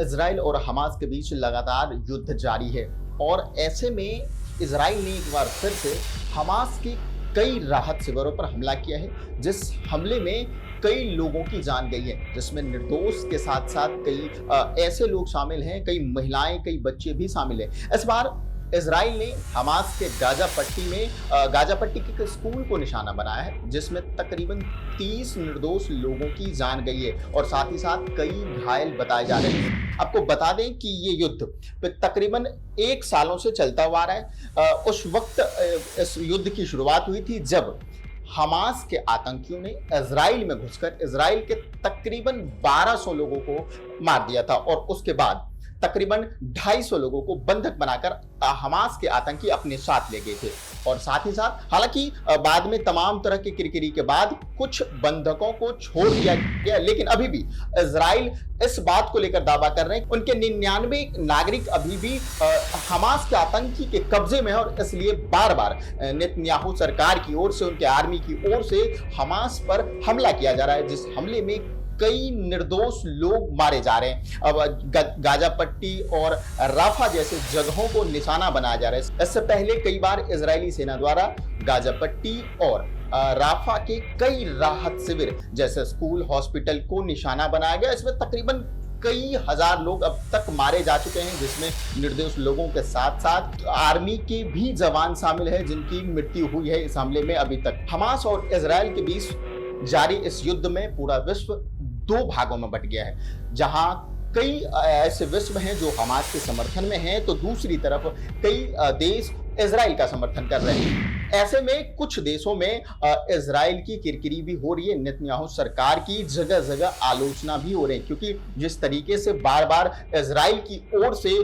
Israel और Hamas के बीच लगातार युद्ध जारी है और ऐसे में इजराइल ने एक बार फिर से हमास के कई राहत शिविरों पर हमला किया है, जिस हमले में कई लोगों की जान गई है, जिसमें निर्दोष के साथ साथ कई ऐसे लोग शामिल हैं, कई महिलाएं, कई बच्चे भी शामिल हैं। इस बार इजराइल ने हमास के गाजा पट्टी के एक स्कूल को निशाना बनाया है, जिसमें तकरीबन 30 निर्दोष लोगों की जान गई है और साथ ही साथ कई घायल बताए जा रहे हैं। आपको बता दें कि ये युद्ध तकरीबन 1 सालों से चलता हुआ आ रहा है। उस वक्त इस युद्ध की शुरुआत हुई थी जब हमास के आतंकियों ने इजराइल में घुसकर इजराइल के तकरीबन 1200 लोगों को मार दिया था और उसके बाद तकरीबन 250 लोगों को बंधक बनाकर हमास के आतंकी अपने साथ ले गए थे। और साथ ही साथ हालांकि बाद में तमाम तरह की किरकिरी के बाद कुछ बंधकों को छोड़ दिया गया, लेकिन अभी भी इजराइल इस बात को लेकर दावा कर रहे हैं उनके 99 नागरिक अभी भी हमास के आतंकी के कब्जे में है और इसलिए बार बार नेतन्याहू सरकार की ओर से, उनके आर्मी की ओर से हमास पर हमला किया जा रहा है, जिस हमले में कई निर्दोष लोग मारे जा रहे हैं। अब गाजा पट्टी और राफा जैसे जगहों को निशाना बनाया जा रहा है। इससे पहले कई बार इजरायली सेना द्वारा गाजा पट्टी और राफा के कई राहत शिविर जैसे स्कूल, हॉस्पिटल को निशाना बनाया गया। इसमें तकरीबन कई हजार लोग अब तक मारे जा चुके हैं, जिसमें निर्दोष लोगों के साथ साथ आर्मी के भी जवान शामिल है जिनकी मृत्यु हुई है इस हमले में अभी तक। हमास और इजराइल के बीच जारी इस युद्ध में पूरा विश्व 2 भागों में बट गया है, जहां कई ऐसे विश्व हैं जो हमास के समर्थन में हैं, तो दूसरी तरफ कई देश इजराइल का समर्थन कर रहे हैं। ऐसे में कुछ देशों में इजराइल की किरकिरी भी हो रही है, नेतन्याहू सरकार की जगह जगह आलोचना भी हो रही है, क्योंकि जिस तरीके से बार बार इजराइल की ओर से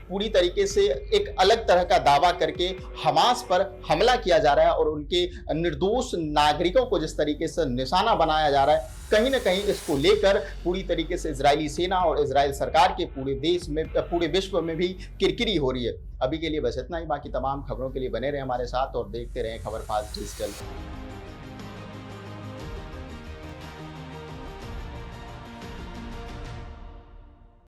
पूरी तरीके से एक अलग तरह का दावा करके हमास पर हमला किया जा रहा है और उनके निर्दोष नागरिकों को जिस तरीके से निशाना बनाया जा रहा है, कहीं ना कहीं इसको लेकर पूरी तरीके से इजरायली सेना और इजराइल सरकार के पूरे देश में, पूरे विश्व में भी किरकिरी हो रही है। अभी के लिए बस इतना ही। बाकी तमाम खबरों के लिए बने रहे हमारे साथ और देखते रहें खबर फास्ट डिजिटल।